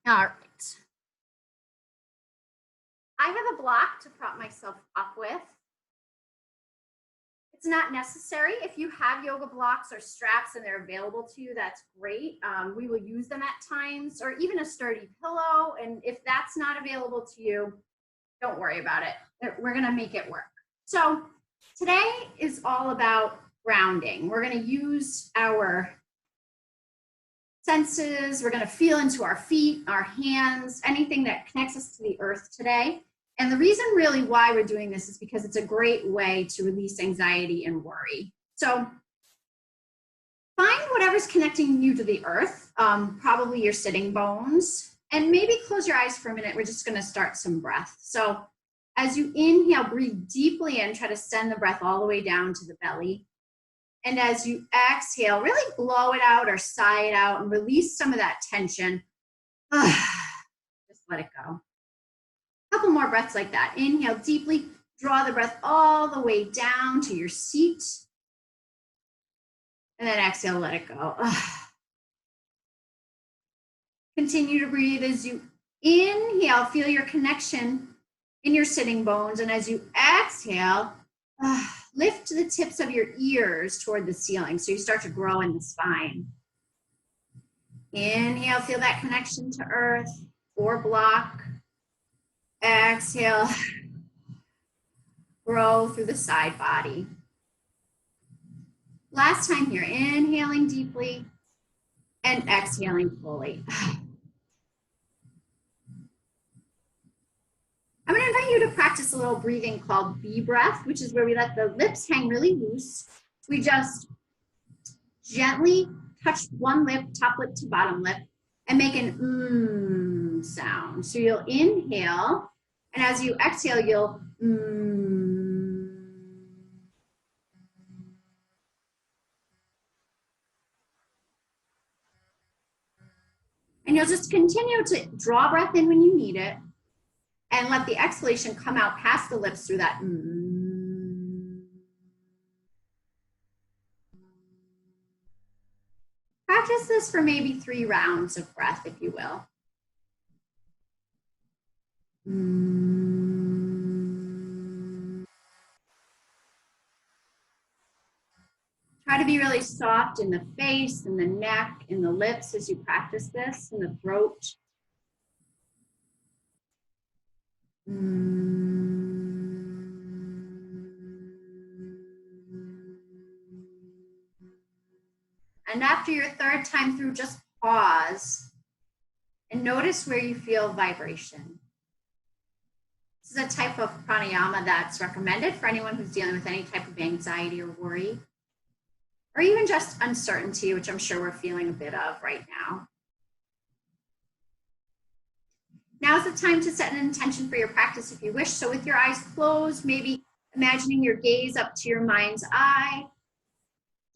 All right. I have a block to prop myself up with. It's not necessary. If you have yoga blocks or straps and they're available to you, that's great. We will use them at times, or even a sturdy pillow. And if that's not available to you, don't worry about it. We're going to make it work. So today is all about grounding. We're going to use our senses. We're going to feel into our feet, our hands, anything that connects us to the earth today. And the reason really why we're doing this is because it's a great way to release anxiety and worry. So find whatever's connecting you to the earth, probably your sitting bones, and maybe close your eyes for a minute. We're just going to start some breath. So as you inhale, breathe deeply in, try to send the breath all the way down to the belly. And as you exhale, really blow it out or sigh it out and release some of that tension. Just let it go. A couple more breaths like that. Inhale deeply, draw the breath all the way down to your seat. And then exhale, let it go. Continue to breathe as you inhale, feel your connection in your sitting bones. And as you exhale, lift the tips of your ears toward the ceiling so you start to grow in the spine. Inhale, feel that connection to earth or block. Exhale, grow through the side body. Last time here, inhaling deeply and exhaling fully. I'm going to invite you to practice a little breathing called bee breath, which is where we let the lips hang really loose. We just gently touch one lip, top lip to bottom lip, and make an sound. So you'll inhale, and as you exhale, you'll And you'll just continue to draw breath in when you need it, and let the exhalation come out past the lips through that Practice this for maybe 3 rounds of breath, if you will. Try to be really soft in the face, in the neck, in the lips as you practice this, in the throat. And after your 3rd time through, just pause and notice where you feel vibration. This is a type of pranayama that's recommended for anyone who's dealing with any type of anxiety or worry, or even just uncertainty, which I'm sure we're feeling a bit of right now. Now's the time to set an intention for your practice if you wish. So with your eyes closed, maybe imagining your gaze up to your mind's eye.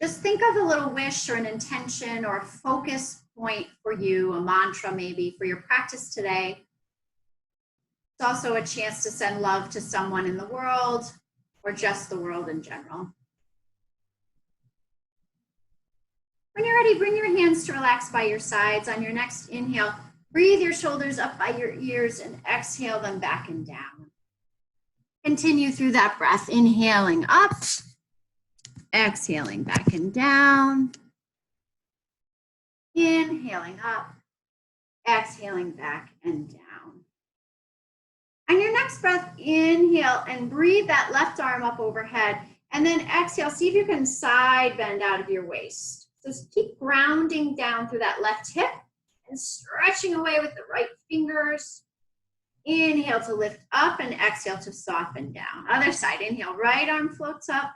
Just think of a little wish or an intention or a focus point for you, a mantra maybe for your practice today. It's also a chance to send love to someone in the world or just the world in general. When you're ready, bring your hands to relax by your sides. On your next inhale, breathe your shoulders up by your ears and exhale them back and down. Continue through that breath, inhaling up, exhaling back and down. Inhaling up, exhaling back and down. On your next breath, inhale and breathe that left arm up overhead. And then exhale, see if you can side bend out of your waist. So keep grounding down through that left hip and stretching away with the right fingers. Inhale to lift up and exhale to soften down. Other side, inhale, right arm floats up.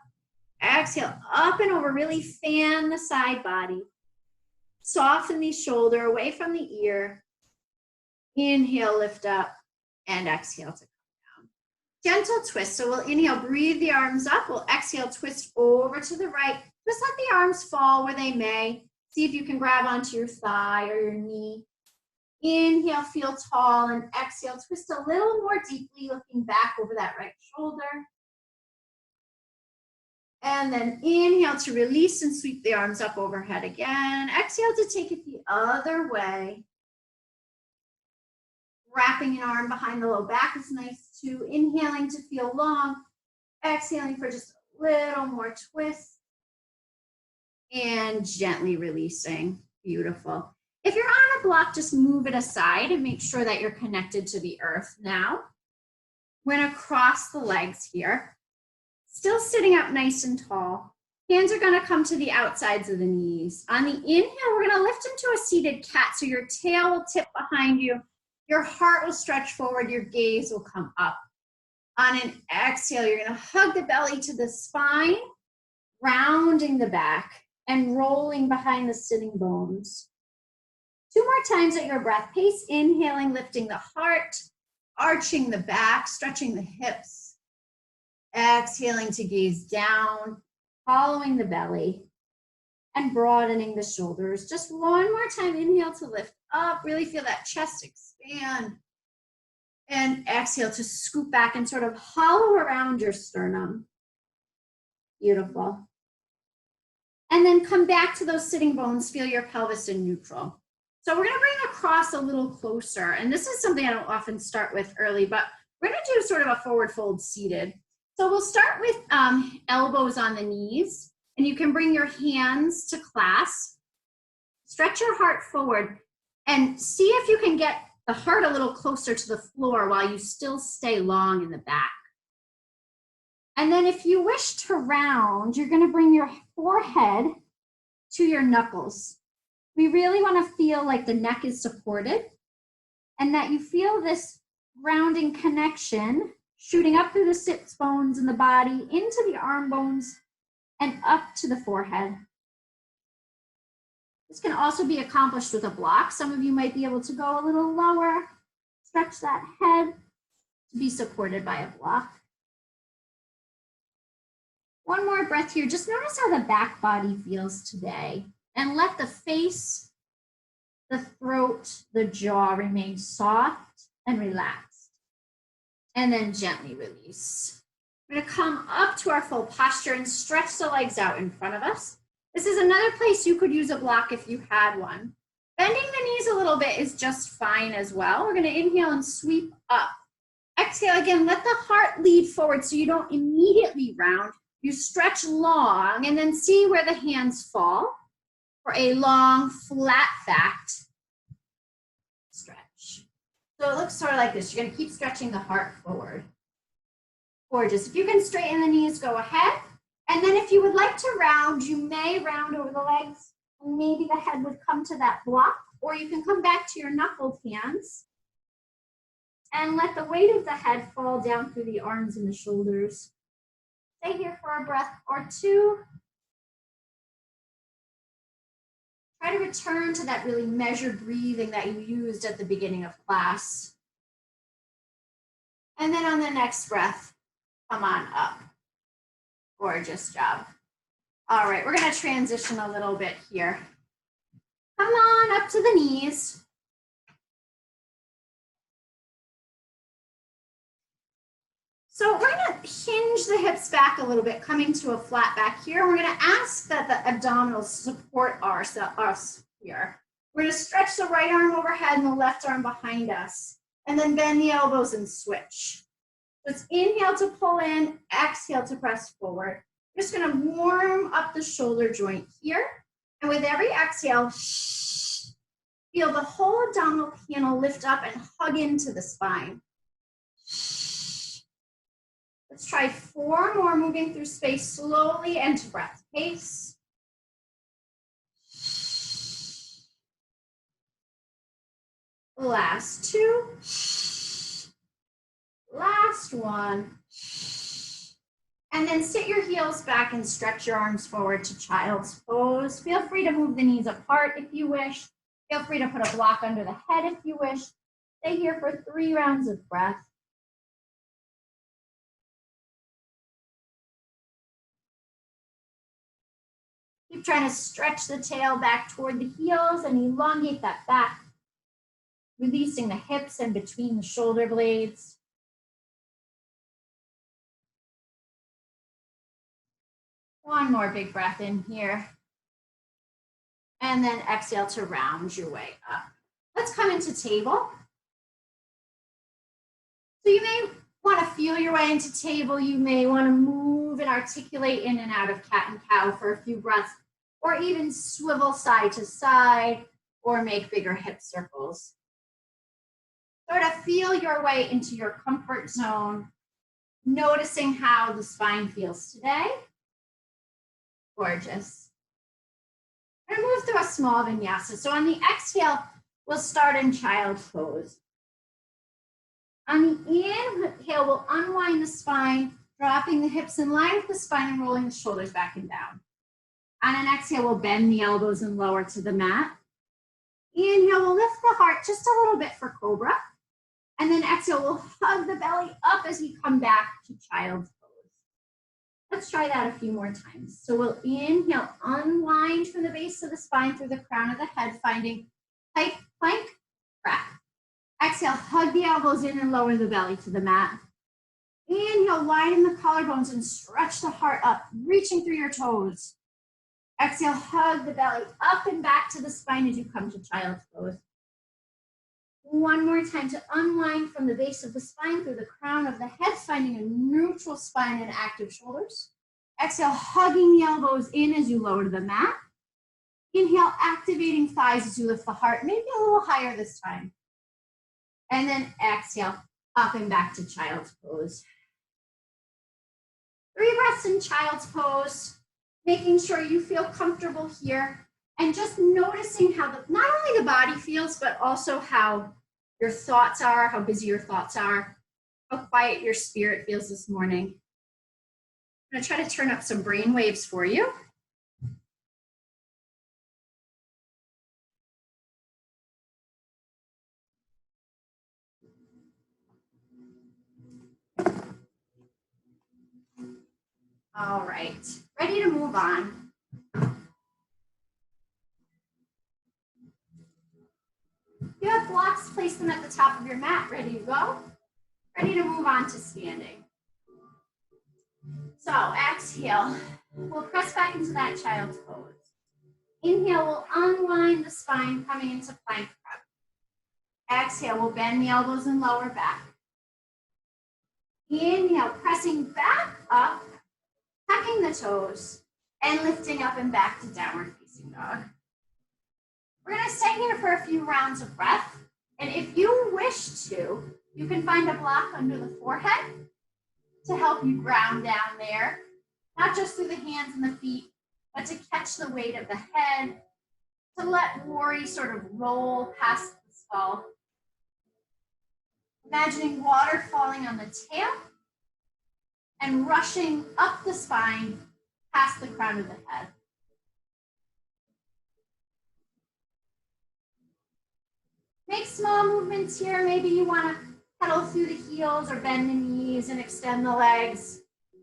Exhale, up and over, really fan the side body. Soften the shoulder away from the ear. Inhale, lift up, and exhale to come down. Gentle twist, so we'll inhale, breathe the arms up. We'll exhale, twist over to the right. Just let the arms fall where they may. See if you can grab onto your thigh or your knee. Inhale, feel tall, and exhale, twist a little more deeply, looking back over that right shoulder. And then inhale to release and sweep the arms up overhead again. Exhale to take it the other way. Wrapping an arm behind the low back is nice too. Inhaling to feel long. Exhaling for just a little more twist. And gently releasing. Beautiful. If you're on a block, just move it aside and make sure that you're connected to the earth now. We're going to cross the legs here. Still sitting up nice and tall. Hands are going to come to the outsides of the knees. On the inhale, we're going to lift into a seated cat. So your tail will tip behind you. Your heart will stretch forward. Your gaze will come up. On an exhale, you're going to hug the belly to the spine, rounding the back and rolling behind the sitting bones. 2 more times at your breath pace. Inhaling, lifting the heart, arching the back, stretching the hips. Exhaling to gaze down, following the belly and broadening the shoulders. Just one more time. Inhale to lift up. Really feel that chest expand. And exhale to scoop back and sort of hollow around your sternum. Beautiful. And then come back to those sitting bones. Feel your pelvis in neutral. So we're going to bring across a little closer. And this is something I don't often start with early, but we're going to do sort of a forward fold seated. So we'll start with elbows on the knees, and you can bring your hands to clasp. Stretch your heart forward and see if you can get the heart a little closer to the floor while you still stay long in the back. And then if you wish to round, you're going to bring your forehead to your knuckles. We really want to feel like the neck is supported and that you feel this grounding connection shooting up through the sits bones in the body, into the arm bones, and up to the forehead. This can also be accomplished with a block. Some of you might be able to go a little lower, stretch that head to be supported by a block. One more breath here. Just notice how the back body feels today, and let the face, the throat, the jaw remain soft and relaxed. And then gently release. We're going to come up to our full posture and stretch the legs out in front of us. This is another place you could use a block if you had one. Bending the knees a little bit is just fine as well. We're going to inhale and sweep up. Exhale again, let the heart lead forward so you don't immediately round. You stretch long and then see where the hands fall for a long, flat back stretch. So it looks sort of like this. You're going to keep stretching the heart forward. Gorgeous. If you can straighten the knees, go ahead. And then if you would like to round, you may round over the legs. And maybe the head would come to that block, or you can come back to your knuckled hands and let the weight of the head fall down through the arms and the shoulders. Stay here for a breath or two. Try to return to that really measured breathing that you used at the beginning of class. And then on the next breath, come on up. Gorgeous job. All right, we're going to transition a little bit here. Come on up to the knees. So we're going to hinge the hips back a little bit, coming to a flat back here. We're going to ask that the abdominals support us here. We're going to stretch the right arm overhead and the left arm behind us, and then bend the elbows and switch. Let's inhale to pull in, exhale to press forward. We're just going to warm up the shoulder joint here. And with every exhale, feel the whole abdominal panel lift up and hug into the spine. Let's try 4 more, moving through space slowly and to breath pace. Last 2. Last 1. And then sit your heels back and stretch your arms forward to child's pose. Feel free to move the knees apart if you wish. Feel free to put a block under the head if you wish. Stay here for 3 rounds of breath. Keep trying to stretch the tail back toward the heels and elongate that back, releasing the hips and between the shoulder blades. One more big breath in here. And then exhale to round your way up. Let's come into table. So you may want to feel your way into table. You may want to move and articulate in and out of cat and cow for a few breaths, or even swivel side to side, or make bigger hip circles. Sort of feel your way into your comfort zone, noticing how the spine feels today. Gorgeous. We're going to move through a small vinyasa. So on the exhale, we'll start in child's pose. On the inhale, we'll unwind the spine, dropping the hips in line with the spine and rolling the shoulders back and down. On an exhale, we'll bend the elbows and lower to the mat. Inhale, we'll lift the heart just a little bit for cobra. And then exhale, we'll hug the belly up as we come back to child's pose. Let's try that a few more times. So we'll inhale, unwind from the base of the spine through the crown of the head, finding plank, crack. Exhale, hug the elbows in and lower the belly to the mat. Inhale, widen the collarbones and stretch the heart up, reaching through your toes. Exhale, hug the belly up and back to the spine as you come to child's pose. One more time to unwind from the base of the spine through the crown of the head, finding a neutral spine and active shoulders. Exhale, hugging the elbows in as you lower to the mat. Inhale, activating thighs as you lift the heart, maybe a little higher this time. And then exhale, up and back to child's pose. 3 breaths in child's pose, making sure you feel comfortable here and just noticing how not only the body feels, but also how your thoughts are, how busy your thoughts are, how quiet your spirit feels this morning. I'm gonna try to turn up some brain waves for you. All right, ready to move on. You have blocks, place them at the top of your mat, ready to go. Ready to move on to standing. So exhale, we'll press back into that child's pose. Inhale, we'll unwind the spine, coming into plank prep. Exhale, we'll bend the elbows and lower back. Inhale, pressing back up, tucking the toes, and lifting up and back to downward facing dog. We're gonna stay here for a few rounds of breath. And if you wish to, you can find a block under the forehead to help you ground down there, not just through the hands and the feet, but to catch the weight of the head, to let worry sort of roll past the skull. Imagining water falling on the tail and rushing up the spine past the crown of the head. Make small movements here. Maybe you want to pedal through the heels or bend the knees and extend the legs.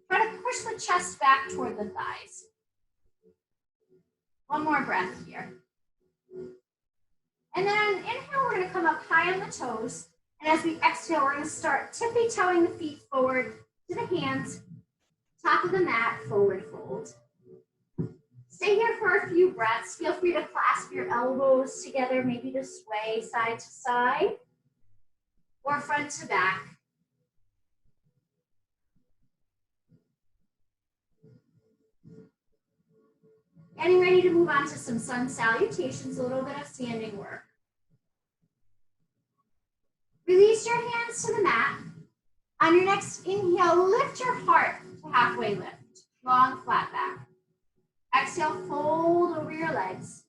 Try to push the chest back toward the thighs. One more breath here. And then on an inhale, we're going to come up high on the toes. And as we exhale, we're going to start tippy-toeing the feet forward to the hands, top of the mat, forward fold. Stay here for a few breaths. Feel free to clasp your elbows together, maybe to sway side to side or front to back. Getting ready to move on to some sun salutations, a little bit of standing work. Release your hands to the mat. On your next inhale, lift your heart to halfway lift, long flat back. Exhale, fold over your legs.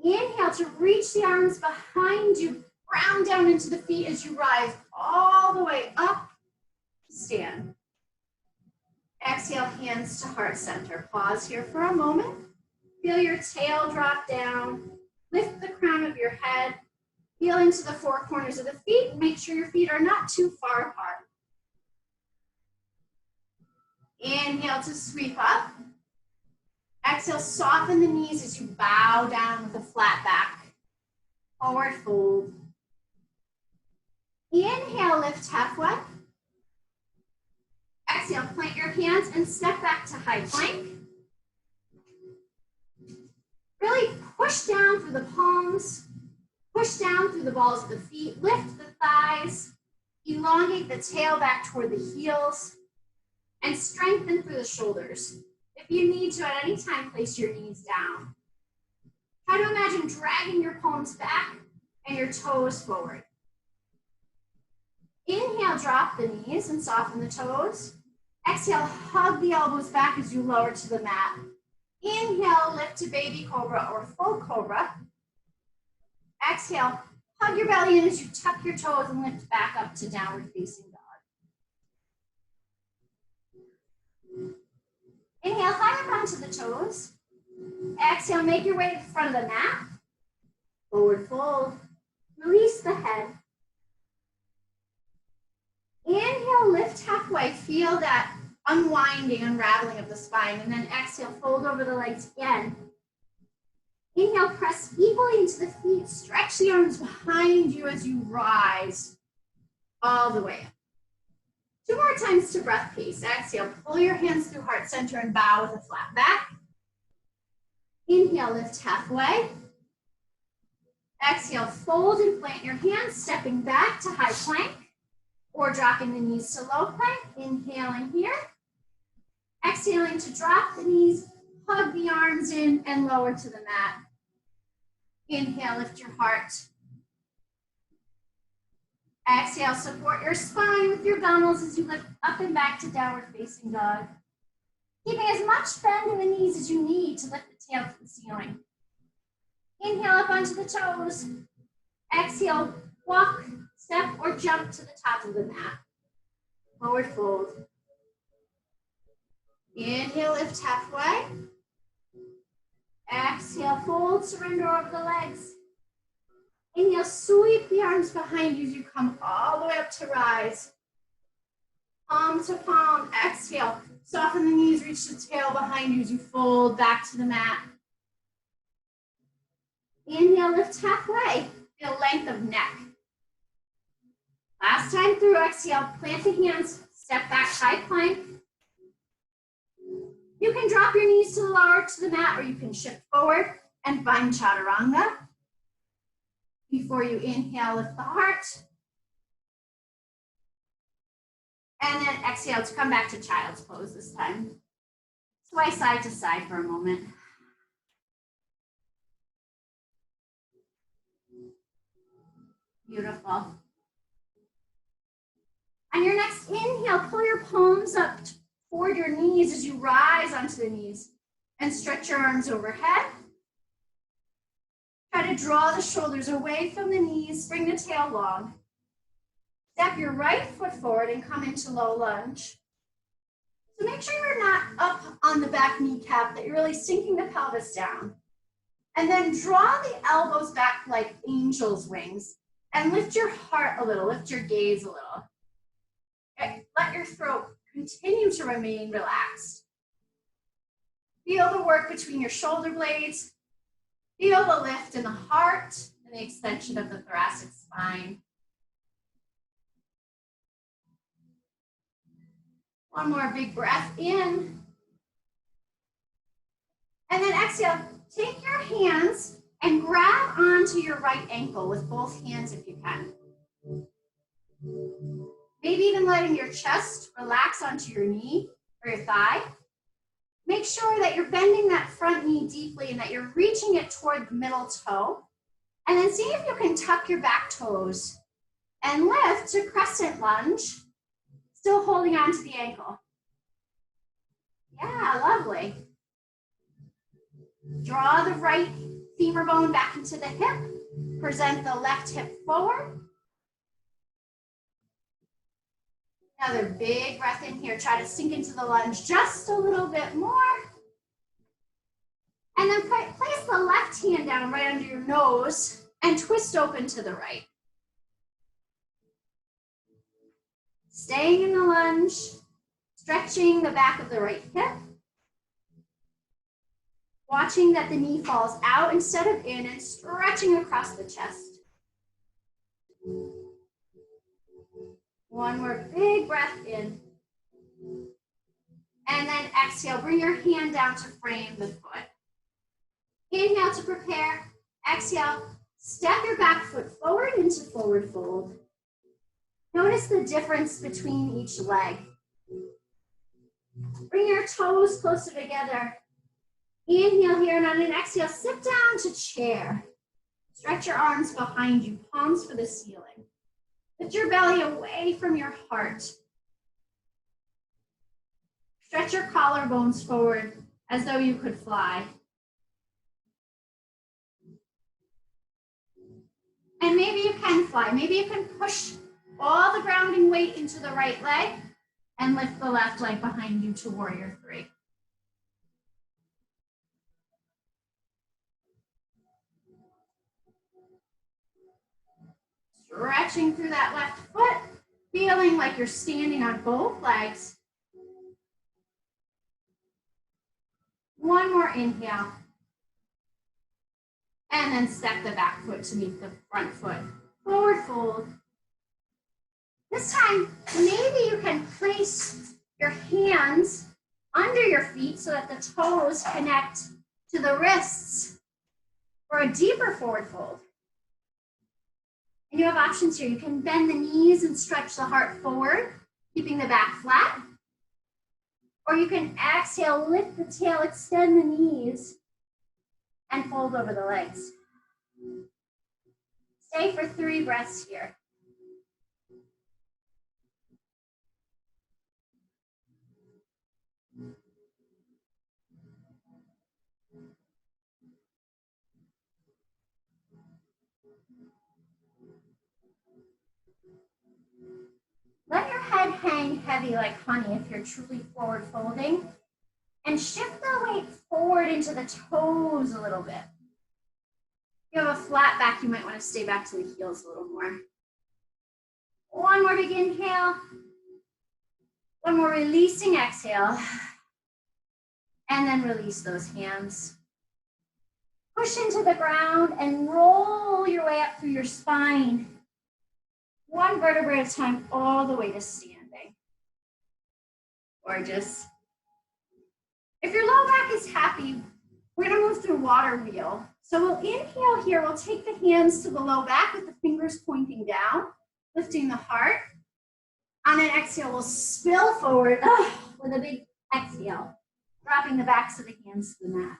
Inhale to reach the arms behind you, ground down into the feet as you rise all the way up to stand. Exhale, hands to heart center. Pause here for a moment. Feel your tail drop down. Lift the crown of your head. Feel into the 4 corners of the feet. Make sure your feet are not too far apart. Inhale to sweep up. Exhale, soften the knees as you bow down with a flat back. Forward fold. Inhale, lift halfway. Exhale, plant your hands and step back to high plank. Really push down through the palms. Push down through the balls of the feet. Lift the thighs. Elongate the tail back toward the heels and strengthen through the shoulders. If you need to, at any time, place your knees down. Try to imagine dragging your palms back and your toes forward. Inhale, drop the knees and soften the toes. Exhale, hug the elbows back as you lower to the mat. Inhale, lift to baby cobra or full cobra. Exhale, hug your belly in as you tuck your toes and lift back up to downward facing dog. Inhale, high up onto the toes. Exhale, make your way to the front of the mat. Forward fold. Release the head. Inhale, lift halfway. Feel that unwinding, unraveling of the spine. And then exhale, fold over the legs again. Inhale, press equally into the feet. Stretch the arms behind you as you rise all the way up. 2 more times to breath pace. Exhale, pull your hands through heart center and bow with a flat back. Inhale, lift halfway. Exhale, fold and plant your hands, stepping back to high plank or dropping the knees to low plank. Inhaling here. Exhaling to drop the knees, hug the arms in and lower to the mat. Inhale, lift your heart. Exhale, support your spine with your gunnels as you lift up and back to downward facing dog. Keeping as much bend in the knees as you need to lift the tail to the ceiling. Inhale up onto the toes. Exhale, walk, step, or jump to the top of the mat. Forward fold. Inhale, lift halfway. Exhale, fold, surrender over the legs. Inhale, sweep the arms behind you as you come all the way up to rise. Palm to palm. Exhale, soften the knees, reach the tail behind you as you fold back to the mat. Inhale, lift halfway. Feel length of neck. Last time through, exhale, plant the hands, step back, high plank. You can drop your knees to the lower to the mat, or you can shift forward and find chaturanga. Before you inhale, lift the heart. And then exhale to come back to child's pose this time. Sway side to side for a moment. Beautiful. On your next inhale, pull your palms up toward your knees as you rise onto the knees and stretch your arms overhead. Try to draw the shoulders away from the knees, bring the tail long. Step your right foot forward and come into low lunge. So make sure you're not up on the back kneecap, that you're really sinking the pelvis down. And then draw the elbows back like angel's wings and lift your heart a little, lift your gaze a little. Okay. Let your throat continue to remain relaxed. Feel the work between your shoulder blades. Feel the lift in the heart and the extension of the thoracic spine. One more big breath in. And then exhale, take your hands and grab onto your right ankle with both hands if you can. Maybe even letting your chest relax onto your knee or your thigh. Make sure that you're bending that front knee deeply and that you're reaching it toward the middle toe. And then see if you can tuck your back toes and lift to crescent lunge, still holding on to the ankle. Yeah, lovely. Draw the right femur bone back into the hip. Present the left hip forward. Another big breath in here. Try to sink into the lunge just a little bit more. And then place the left hand down right under your nose and twist open to the right. Staying in the lunge, stretching the back of the right hip. Watching that the knee falls out instead of in and stretching across the chest. One more big breath in. And then exhale, bring your hand down to frame the foot. Inhale to prepare. Exhale, step your back foot forward into forward fold. Notice the difference between each leg. Bring your toes closer together. Inhale here, and on an exhale, sit down to chair. Stretch your arms behind you, palms for the ceiling. Lift your belly away from your heart. Stretch your collarbones forward as though you could fly. And maybe you can fly. Maybe you can push all the grounding weight into the right leg and lift the left leg behind you to warrior three. Stretching through that left foot, feeling like you're standing on both legs. One more inhale. And then step the back foot to meet the front foot. Forward fold. This time, maybe you can place your hands under your feet so that the toes connect to the wrists for a deeper forward fold. And you have options here. You can bend the knees and stretch the heart forward, keeping the back flat. Or you can exhale, lift the tail, extend the knees, and fold over the legs. Stay for 3 breaths here. Let your head hang heavy like honey if you're truly forward folding. And shift the weight forward into the toes a little bit. If you have a flat back, you might want to stay back to the heels a little more. One more big inhale. One more releasing exhale. And then release those hands. Push into the ground and roll your way up through your spine. One vertebrae at a time, all the way to standing. Gorgeous. If your low back is happy, we're gonna move through water wheel. So we'll inhale here, we'll take the hands to the low back with the fingers pointing down, lifting the heart. On an exhale, we'll spill forward with a big exhale, dropping the backs of the hands to the mat.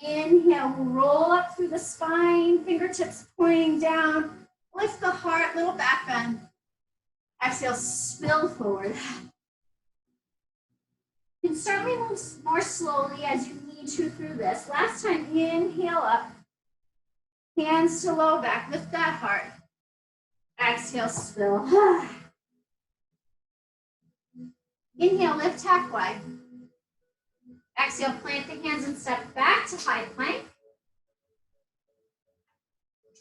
Inhale, we'll roll up through the spine, fingertips pointing down, lift the heart, little back bend. Exhale, spill forward. You can certainly move more slowly as you need to through this. Last time, inhale up, hands to low back, lift that heart. Exhale, spill. Inhale, lift halfway. Exhale, plant the hands and step back to high plank.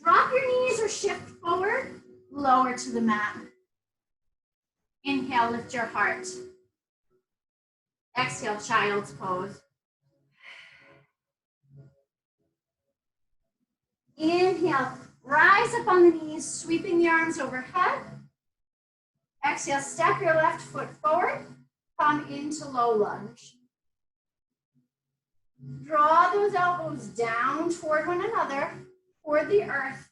Drop your knees or shift forward, lower to the mat. Inhale, lift your heart. Exhale, child's pose. Inhale, rise up on the knees, sweeping the arms overhead. Exhale, step your left foot forward, come into low lunge. Draw those elbows down toward one another, toward the earth,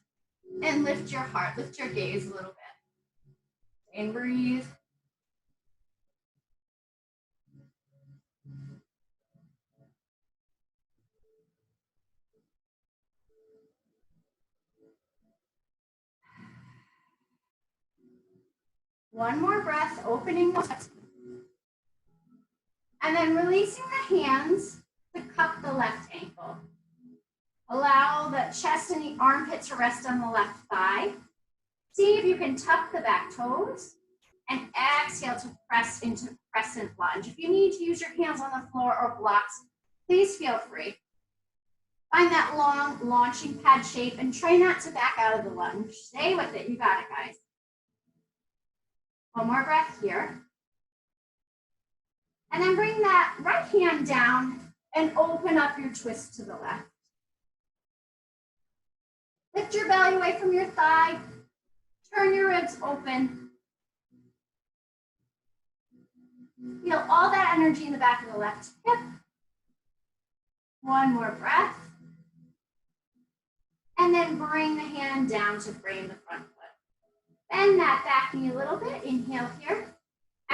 and lift your heart, lift your gaze a little bit. And breathe. One more breath, opening the chest. And then releasing the hands to cup the left ankle. Allow the chest and the armpit to rest on the left thigh. See if you can tuck the back toes and exhale to press into crescent lunge. If you need to use your hands on the floor or blocks, please feel free. Find that long launching pad shape and try not to back out of the lunge. Stay with it, you got it, guys. One more breath here. And then bring that right hand down and open up your twist to the left. Lift your belly away from your thigh. Turn your ribs open. Feel all that energy in the back of the left hip. One more breath. And then bring the hand down to frame the front foot. Bend that back knee a little bit. Inhale here.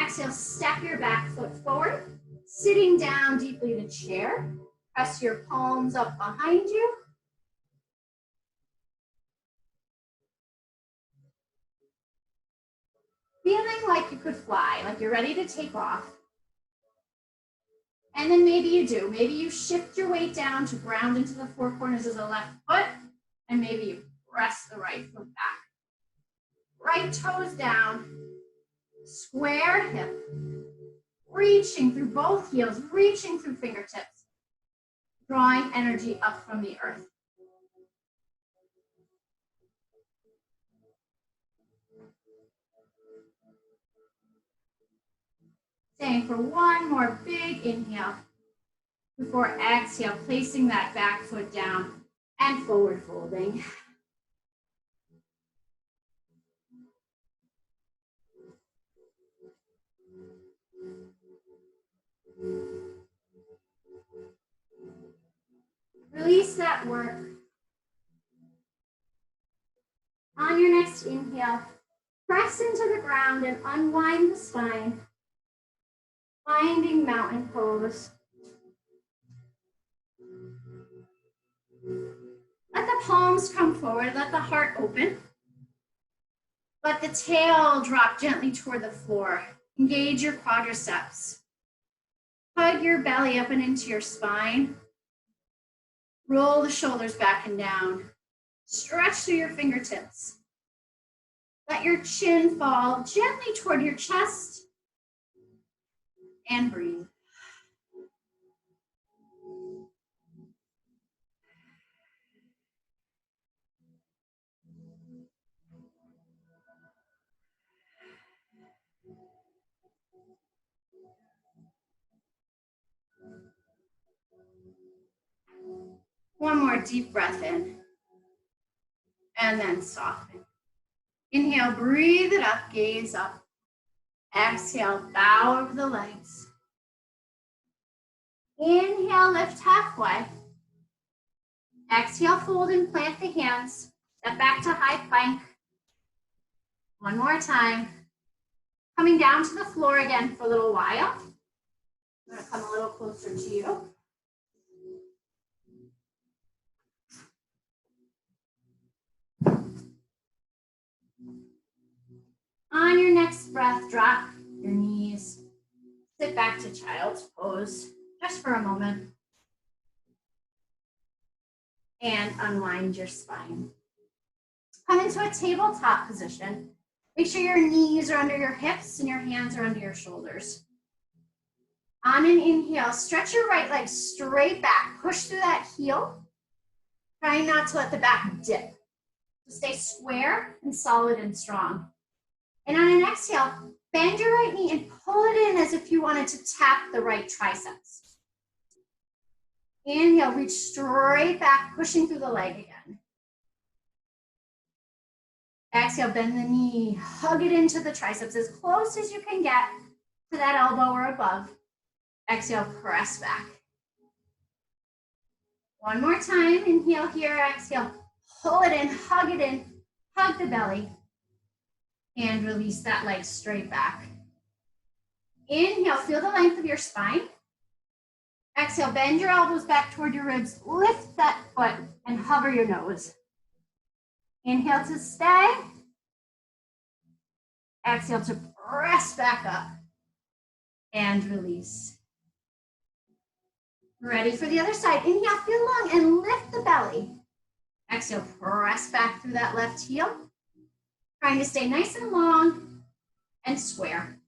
Exhale, step your back foot forward. Sitting down deeply to chair. Press your palms up behind you. Feeling like you could fly, like you're ready to take off. And then maybe you do. Maybe you shift your weight down to ground into the four corners of the left foot, and maybe you press the right foot back. Right toes down, square hip, reaching through both heels, reaching through fingertips, drawing energy up from the earth. Staying for one more big inhale before exhale, placing that back foot down and forward folding. Release that work. On your next inhale, press into the ground and unwind the spine, finding mountain pose. Let the palms come forward, let the heart open. Let the tail drop gently toward the floor. Engage your quadriceps. Hug your belly up and into your spine. Roll the shoulders back and down. Stretch through your fingertips. Let your chin fall gently toward your chest and breathe. One more deep breath in, and then soften. Inhale, breathe it up, gaze up. Exhale, bow over the legs. Inhale, lift halfway. Exhale, fold and plant the hands. Step back to high plank. One more time. Coming down to the floor again for a little while. I'm going to come a little closer to you. On your next breath, drop your knees. Sit back to child's pose just for a moment. And unwind your spine. Come into a tabletop position. Make sure your knees are under your hips and your hands are under your shoulders. On an inhale, stretch your right leg straight back. Push through that heel. Try not to let the back dip. So stay square and solid and strong. And on an exhale, bend your right knee and pull it in as if you wanted to tap the right triceps. Inhale, reach straight back, pushing through the leg again. Exhale, bend the knee, hug it into the triceps as close as you can get to that elbow or above. Exhale, press back. One more time, inhale here, exhale, pull it in, hug the belly, and release that leg straight back. Inhale, feel the length of your spine. Exhale, bend your elbows back toward your ribs, lift that foot, and hover your nose. Inhale to stay. Exhale to press back up and release. Ready for the other side. Inhale, feel long and lift the belly. Exhale, press back through that left heel. Trying to stay nice and long and square.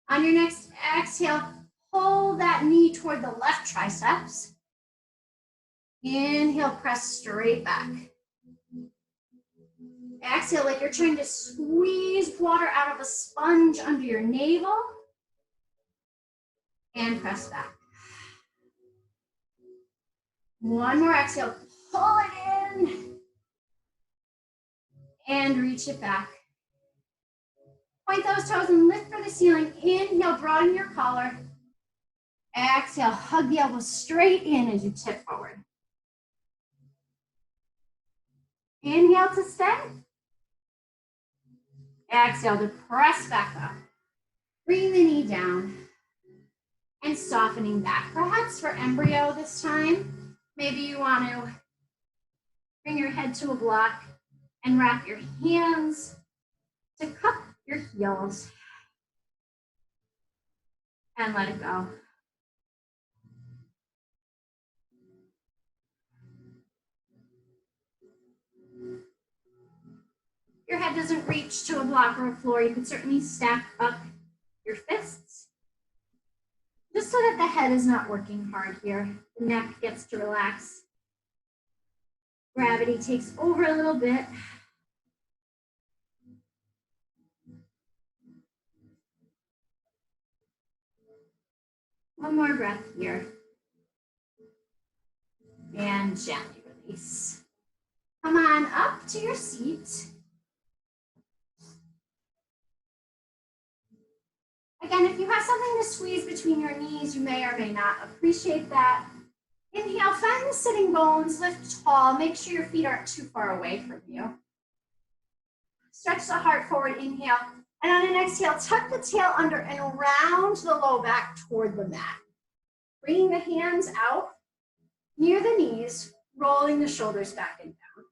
On your next exhale, pull that knee toward the left triceps. Inhale, press straight back. Exhale like you're trying to squeeze water out of a sponge under your navel. And press back. One more exhale, pull it in. And reach it back. Point those toes and lift for the ceiling. Inhale, broaden your collar. Exhale, hug the elbows straight in as you tip forward. Inhale to stay. Exhale to press back up. Bring the knee down and softening back. Perhaps for embryo this time, maybe you want to bring your head to a block and wrap your hands to cup your heels and let it go. Your head doesn't reach to a block or a floor, you can certainly stack up your fists, just so that the head is not working hard here. The neck gets to relax. Gravity takes over a little bit. One more breath here. And gently release. Come on up to your seat. Again, if you have something to squeeze between your knees, you may or may not appreciate that. Inhale, find the sitting bones, lift tall. Make sure your feet aren't too far away from you. Stretch the heart forward, inhale. And on an exhale, tuck the tail under and round the low back toward the mat. Bringing the hands out near the knees, rolling the shoulders back and down.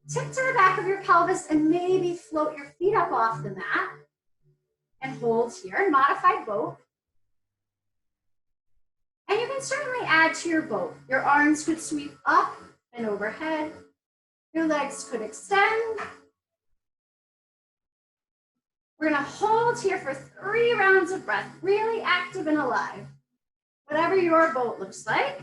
Tip to the back of your pelvis and maybe float your feet up off the mat. And hold here, modified boat. And you can certainly add to your boat. Your arms could sweep up and overhead. Your legs could extend. We're gonna hold here for 3 rounds of breath, really active and alive. Whatever your boat looks like.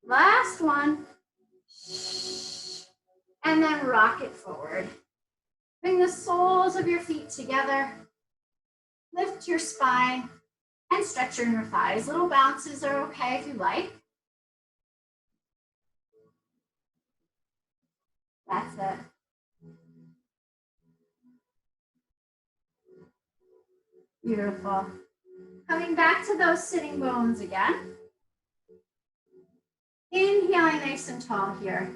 Last one. And then rock it forward. Bring the soles of your feet together. Lift your spine and stretch your inner thighs. Little bounces are okay if you like. That's it. Beautiful. Coming back to those sitting bones again. Inhaling nice and tall here.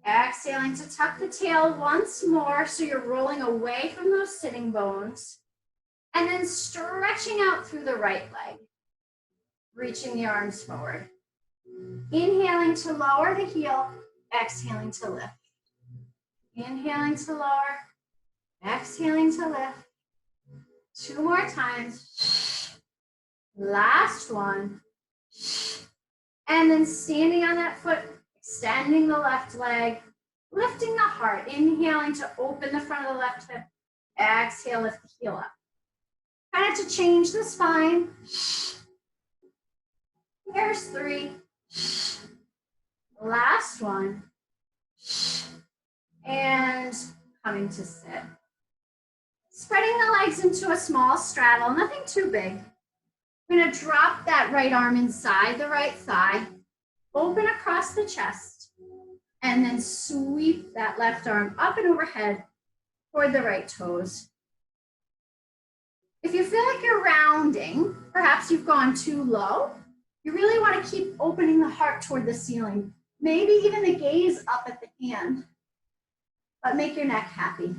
Exhaling to tuck the tail once more so you're rolling away from those sitting bones. And then stretching out through the right leg. Reaching the arms forward. Inhaling to lower the heel, exhaling to lift. Inhaling to lower, exhaling to lift. 2 more times. Last one. And then standing on that foot, extending the left leg, lifting the heart, inhaling to open the front of the left hip. Exhale, lift the heel up. Kind of to change the spine. Here's 3. Last one. And coming to sit. Spreading the legs into a small straddle, nothing too big. We're gonna drop that right arm inside the right thigh, open across the chest, and then sweep that left arm up and overhead toward the right toes. If you feel like you're rounding, perhaps you've gone too low, you really want to keep opening the heart toward the ceiling, maybe even the gaze up at the hand, but make your neck happy.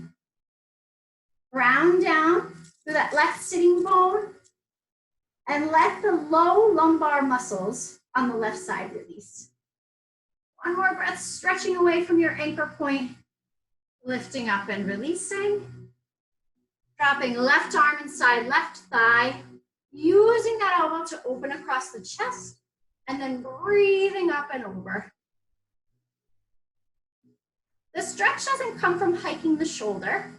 Round down through that left sitting bone and let the low lumbar muscles on the left side release. One more breath, stretching away from your anchor point, lifting up and releasing. Dropping left arm inside left thigh, using that elbow to open across the chest, and then breathing up and over. The stretch doesn't come from hiking the shoulder.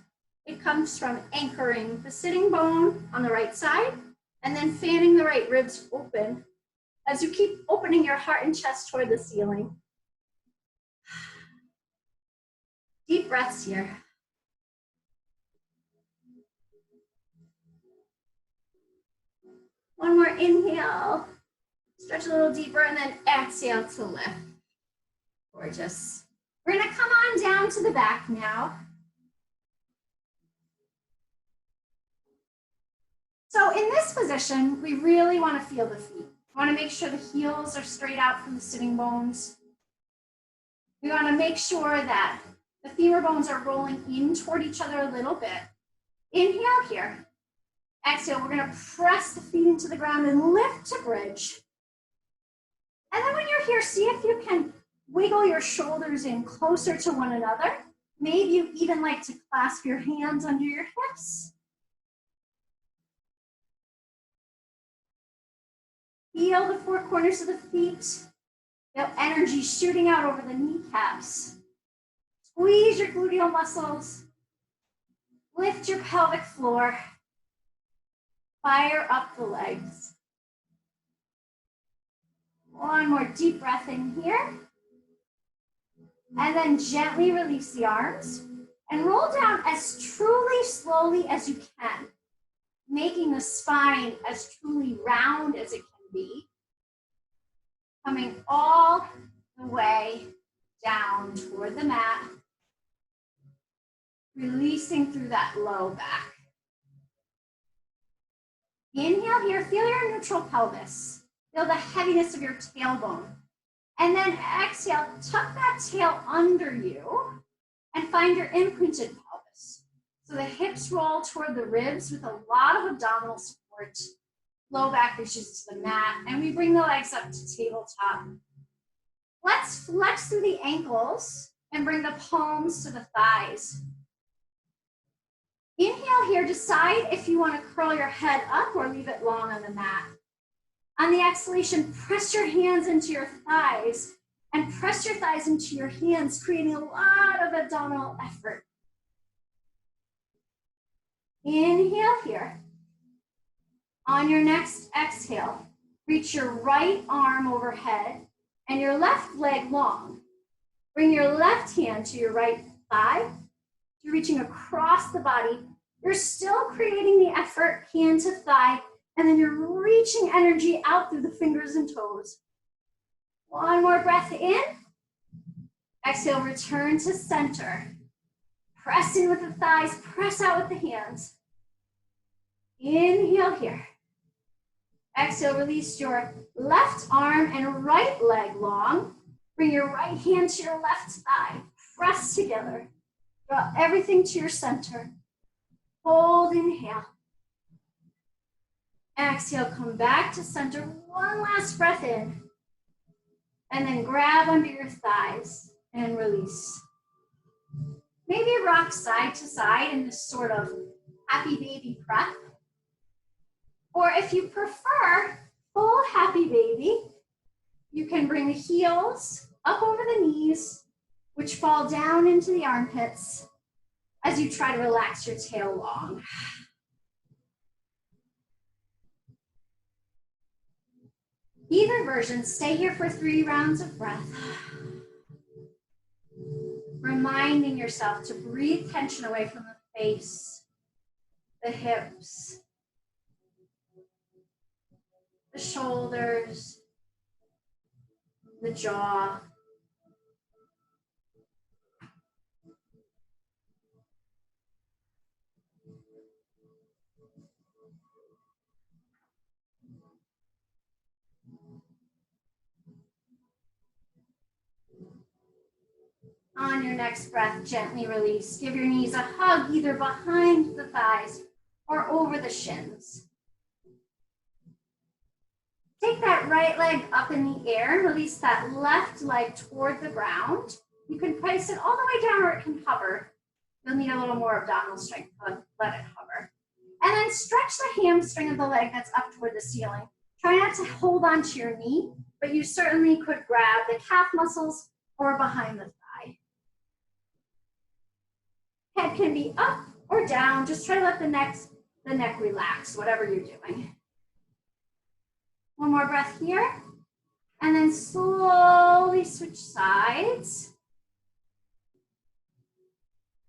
It comes from anchoring the sitting bone on the right side and then fanning the right ribs open as you keep opening your heart and chest toward the ceiling. Deep breaths here. One more inhale, stretch a little deeper, and then exhale to lift. Gorgeous. We're gonna come on down to the back now. So in this position, we really wanna feel the feet. We You want to make sure the heels are straight out from the sitting bones. We want to make sure that the femur bones are rolling in toward each other a little bit. Inhale here. Exhale, we're going to press the feet into the ground and lift to bridge. And then when you're here, see if you can wiggle your shoulders in closer to one another. Maybe you even like to clasp your hands under your hips. Feel the four corners of the feet. Feel energy shooting out over the kneecaps. Squeeze your gluteal muscles. Lift your pelvic floor. Fire up the legs. One more deep breath in here. And then gently release the arms and roll down as truly slowly as you can, making the spine as truly round as it can be. Coming all the way down toward the mat. Releasing through that low back. Inhale here, feel your neutral pelvis. Feel the heaviness of your tailbone. And then exhale, tuck that tail under you and find your imprinted pelvis. So the hips roll toward the ribs with a lot of abdominal support. Low back reaches to the mat, and we bring the legs up to tabletop. Let's flex through the ankles and bring the palms to the thighs. Inhale here, decide if you want to curl your head up or leave it long on the mat. On the exhalation, press your hands into your thighs and press your thighs into your hands, creating a lot of abdominal effort. Inhale here. On your next exhale, reach your right arm overhead and your left leg long. Bring your left hand to your right thigh. You're reaching across the body. You're still creating the effort, hand to thigh, and then you're reaching energy out through the fingers and toes. One more breath in. Exhale, return to center. Press in with the thighs, press out with the hands. Inhale here. Exhale, release your left arm and right leg long. Bring your right hand to your left thigh. Press together. Draw everything to your center. Hold, inhale. Exhale, come back to center. One last breath in. And then grab under your thighs and release. Maybe rock side to side in this sort of happy baby prep. Or if you prefer full happy baby, you can bring the heels up over the knees, which fall down into the armpits as you try to relax your tail long. Either version, stay here for 3 rounds of breath. Reminding yourself to breathe tension away from the face, the hips, the shoulders, the jaw. On your next breath, gently release. Give your knees a hug either behind the thighs or over the shins. Take that right leg up in the air. Release that left leg toward the ground. You can place it all the way down or it can hover. You'll need a little more abdominal strength to let it hover. And then stretch the hamstring of the leg that's up toward the ceiling. Try not to hold onto your knee, but you certainly could grab the calf muscles or behind the thigh. Head can be up or down. Just try to let the neck relax, whatever you're doing. One more breath here. And then slowly switch sides.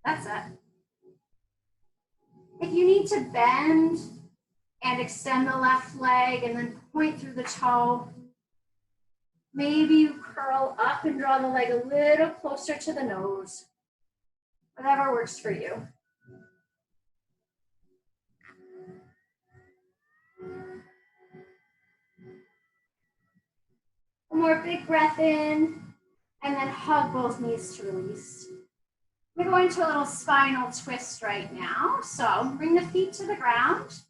That's it. If you need to bend and extend the left leg and then point through the toe, maybe you curl up and draw the leg a little closer to the nose. Whatever works for you. big breath in, and then hug both knees to release. We're going to a little spinal twist right now. So bring the feet to the ground.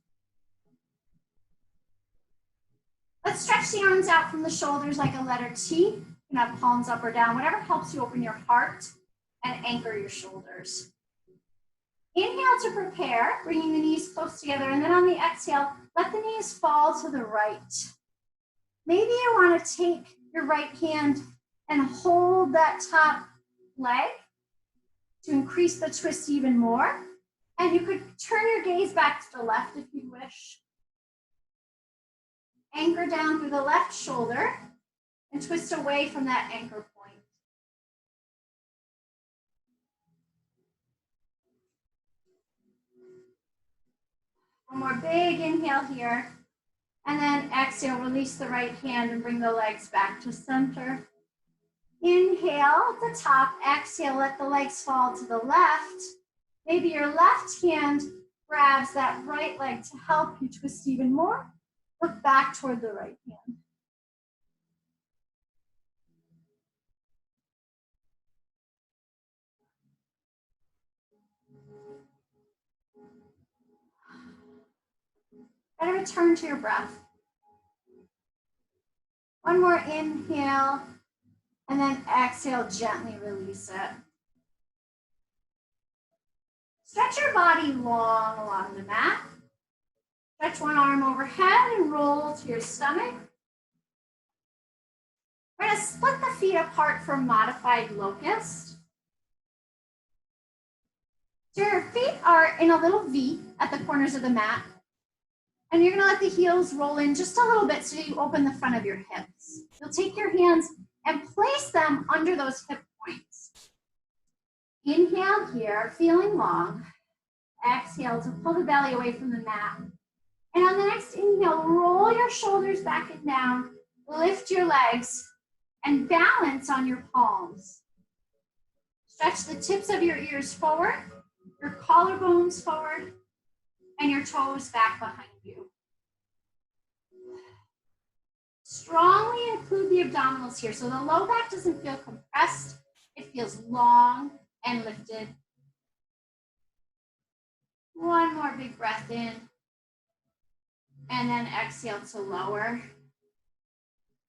Let's stretch the arms out from the shoulders like a letter T. You can have palms up or down, whatever helps you open your heart and anchor your shoulders. Inhale to prepare, bringing the knees close together, and then on the exhale, let the knees fall to the right. Maybe you want to take your right hand and hold that top leg to increase the twist even more. And you could turn your gaze back to the left if you wish. Anchor down through the left shoulder and twist away from that anchor point. One more big inhale here. And then exhale, release the right hand and bring the legs back to center. Inhale at the top, exhale, let the legs fall to the left. Maybe your left hand grabs that right leg to help you twist even more. Look back toward the right hand. And return to your breath. One more inhale, and then exhale, gently release it. Stretch your body long along the mat. Stretch one arm overhead and roll to your stomach. We're going to split the feet apart for modified locust. So your feet are in a little V at the corners of the mat. And you're going to let the heels roll in just a little bit so you open the front of your hips. You'll take your hands and place them under those hip points. Inhale here, feeling long. Exhale to pull the belly away from the mat. And on the next inhale, roll your shoulders back and down, lift your legs, and balance on your palms. Stretch the tips of your ears forward, your collarbones forward, and your toes back behind you. Strongly include the abdominals here, so the low back doesn't feel compressed. It feels long and lifted. One more big breath in, and then exhale to lower.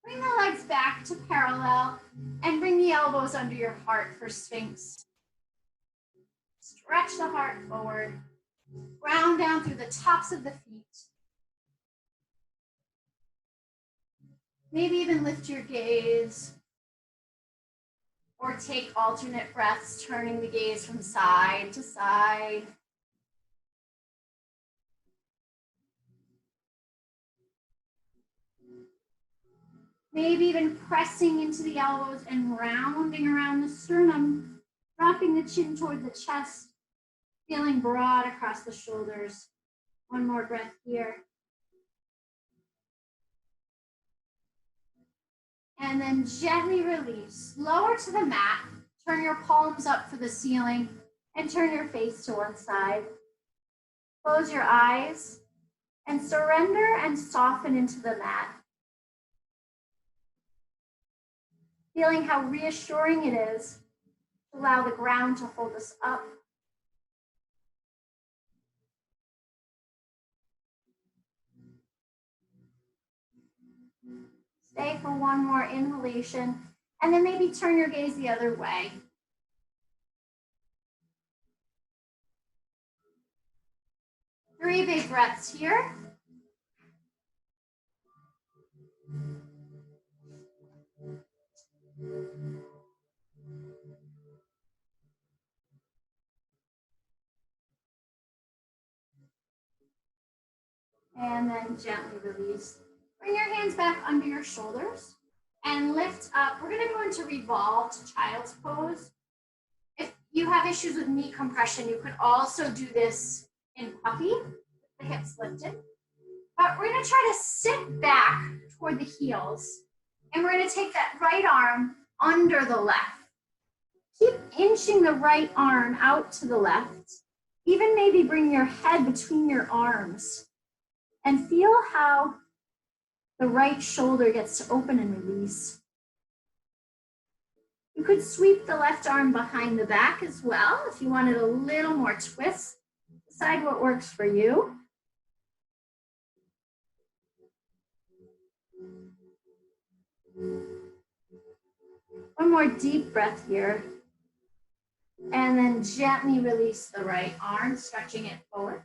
Bring the legs back to parallel, and bring the elbows under your heart for Sphinx. Stretch the heart forward. Ground down through the tops of the feet. Maybe even lift your gaze or take alternate breaths, turning the gaze from side to side. Maybe even pressing into the elbows and rounding around the sternum, dropping the chin toward the chest, feeling broad across the shoulders. One more breath here. And then gently release. Lower to the mat. Turn your palms up for the ceiling and turn your face to one side. Close your eyes and surrender and soften into the mat. Feeling how reassuring it is to allow the ground to hold us up. Stay for one more inhalation, and then maybe turn your gaze the other way. Three big breaths here. And then gently release. Bring your hands back under your shoulders and lift up. We're going to go into revolve to child's pose. If you have issues with knee compression, you could also do this in puppy, with the hips lifted. But we're going to try to sit back toward the heels, and we're going to take that right arm under the left. Keep inching the right arm out to the left. Even maybe bring your head between your arms. And feel how the right shoulder gets to open and release. You could sweep the left arm behind the back as well if you wanted a little more twist. Decide what works for you. One more deep breath here. And then gently release the right arm, stretching it forward.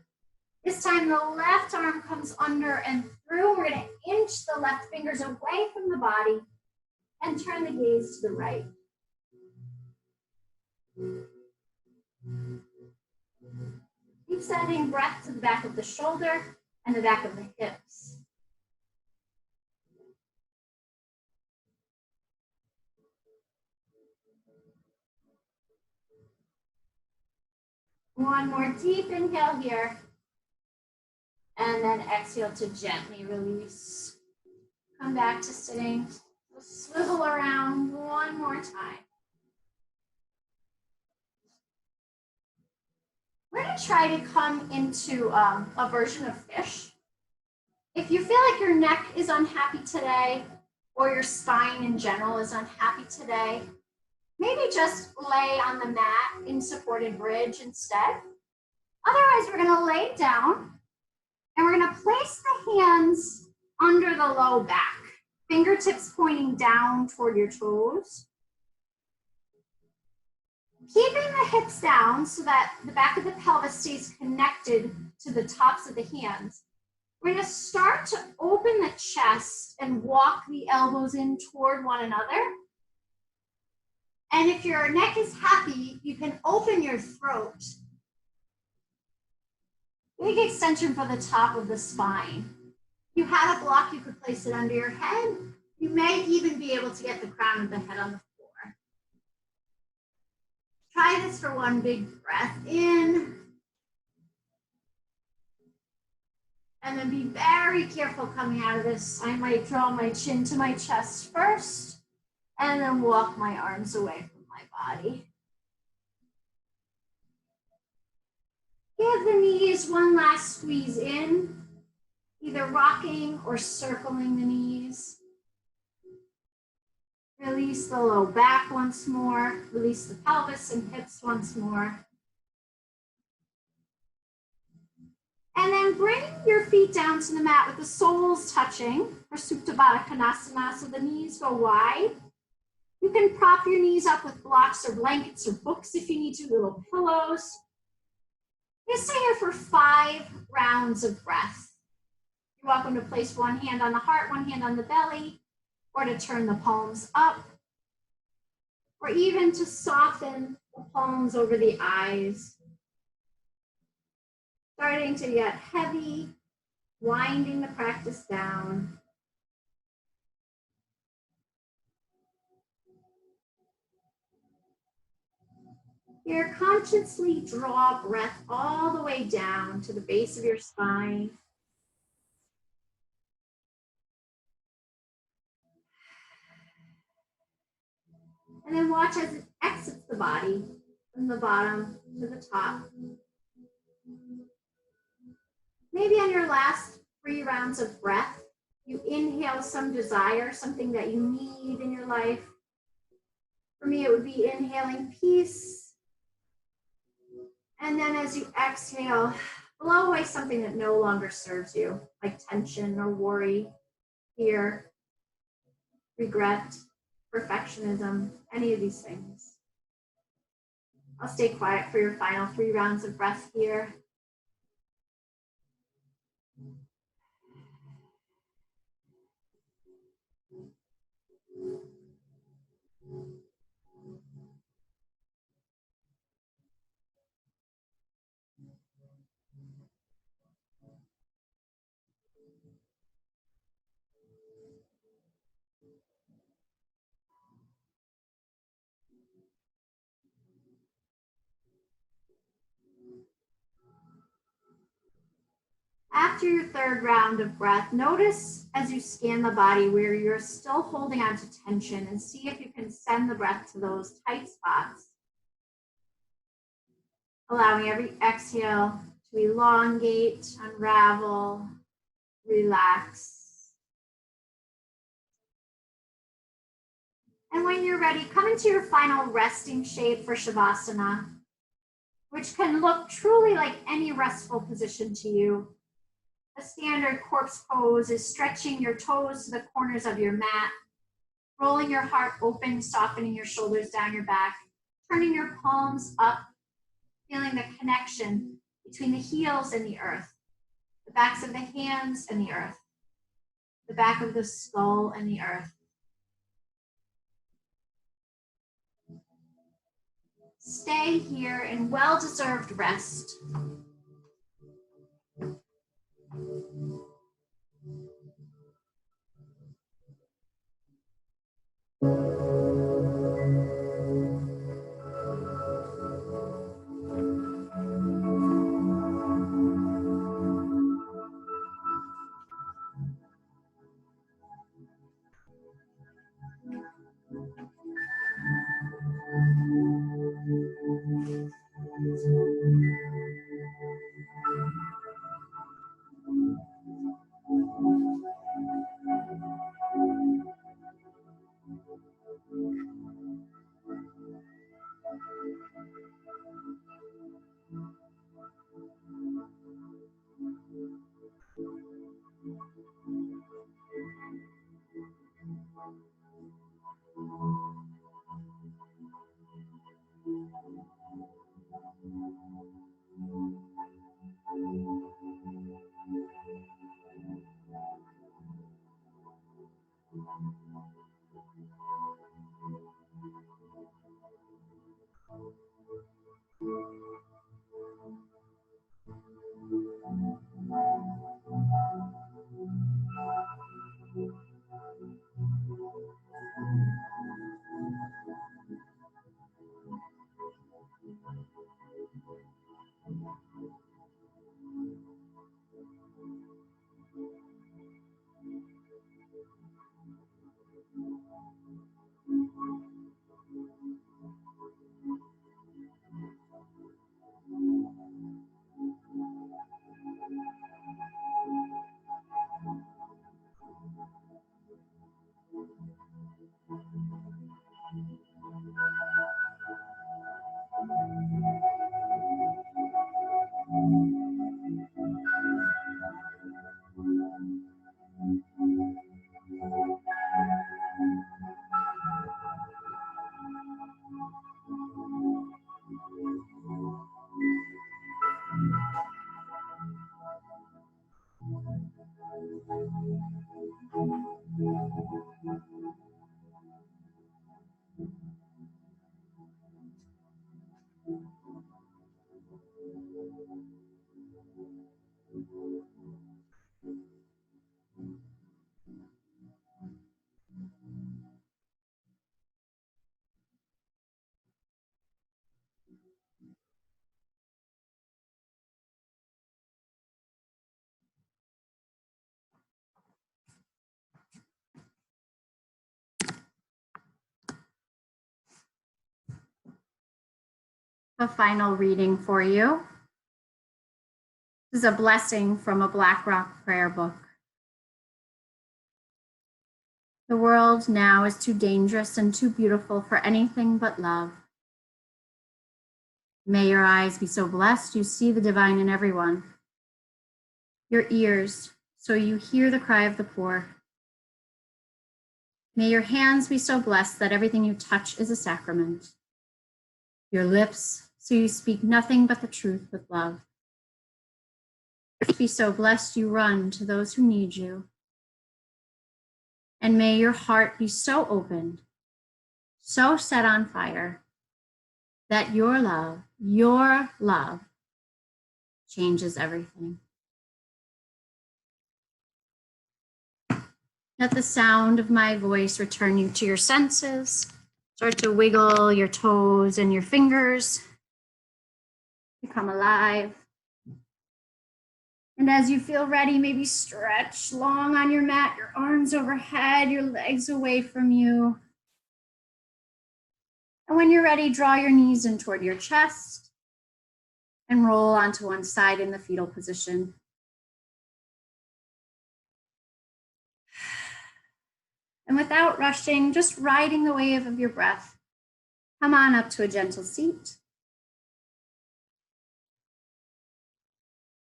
This time the left arm comes under and through. We're going to inch the left fingers away from the body and turn the gaze to the right. Keep sending breath to the back of the shoulder and the back of the hips. One more deep inhale here. And then exhale to gently release. Come back to sitting. We'll swivel around one more time. We're going to try to come into a version of fish. If you feel like your neck is unhappy today, or your spine in general is unhappy today, maybe just lay on the mat in supported bridge instead. Otherwise, we're going to lay down and we're going to place the hands under the low back, fingertips pointing down toward your toes. Keeping the hips down so that the back of the pelvis stays connected to the tops of the hands. We're going to start to open the chest and walk the elbows in toward one another. And if your neck is happy, you can open your throat. Big extension for the top of the spine. If you had a block, you could place it under your head. You may even be able to get the crown of the head on the floor. Try this for one big breath in. And then be very careful coming out of this. I might draw my chin to my chest first, and then walk my arms away from my body. Give the knees one last squeeze in, either rocking or circling the knees. Release the low back once more. Release the pelvis and hips once more. And then bring your feet down to the mat with the soles touching for Supta Baddha Konasana, so the knees go wide. You can prop your knees up with blocks or blankets or books if you need to, little pillows. Just stay here for 5 rounds of breath. You're welcome to place one hand on the heart, one hand on the belly, or to turn the palms up, or even to soften the palms over the eyes. Starting to get heavy, winding the practice down. Here, consciously draw breath all the way down to the base of your spine. And then watch as it exits the body from the bottom to the top. Maybe on your last 3 rounds of breath, you inhale some desire, something that you need in your life. For me, it would be inhaling peace. And then as you exhale, blow away something that no longer serves you, like tension or worry, fear, regret, perfectionism, any of these things. I'll stay quiet for your final 3 rounds of breath here. After your 3rd round of breath, notice as you scan the body where you're still holding on to tension, and see if you can send the breath to those tight spots. Allowing every exhale to elongate, unravel, relax. And when you're ready, come into your final resting shape for Shavasana, which can look truly like any restful position to you. A standard corpse pose is stretching your toes to the corners of your mat, rolling your heart open, softening your shoulders down your back, turning your palms up, feeling the connection between the heels and the earth, the backs of the hands and the earth, the back of the skull and the earth. Stay here in well-deserved rest. A final reading for you. This is a blessing from a Black Rock prayer book. The world now is too dangerous and too beautiful for anything but love. May your eyes be so blessed you see the divine in everyone. Your ears, so you hear the cry of the poor. May your hands be so blessed that everything you touch is a sacrament. Your lips, so you speak nothing but the truth with love. Be so blessed you run to those who need you. And may your heart be so opened, so set on fire, that your love changes everything. Let the sound of my voice return you to your senses. Start to wiggle your toes and your fingers. Become alive. And as you feel ready, maybe stretch long on your mat, your arms overhead, your legs away from you. And when you're ready, draw your knees in toward your chest and roll onto one side in the fetal position. And without rushing, just riding the wave of your breath, come on up to a gentle seat.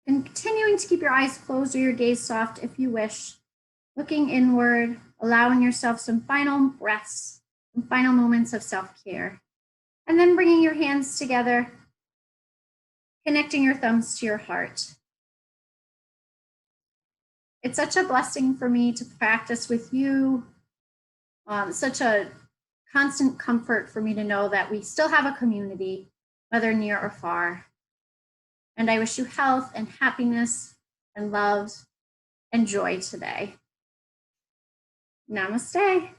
Continuing to keep your eyes closed or your gaze soft if you wish, looking inward, allowing yourself some final breaths, some final moments of self-care. And then bringing your hands together, connecting your thumbs to your heart. It's such a blessing for me to practice with you. Such a constant comfort for me to know that we still have a community, whether near or far. And I wish you health and happiness and love and joy today. Namaste.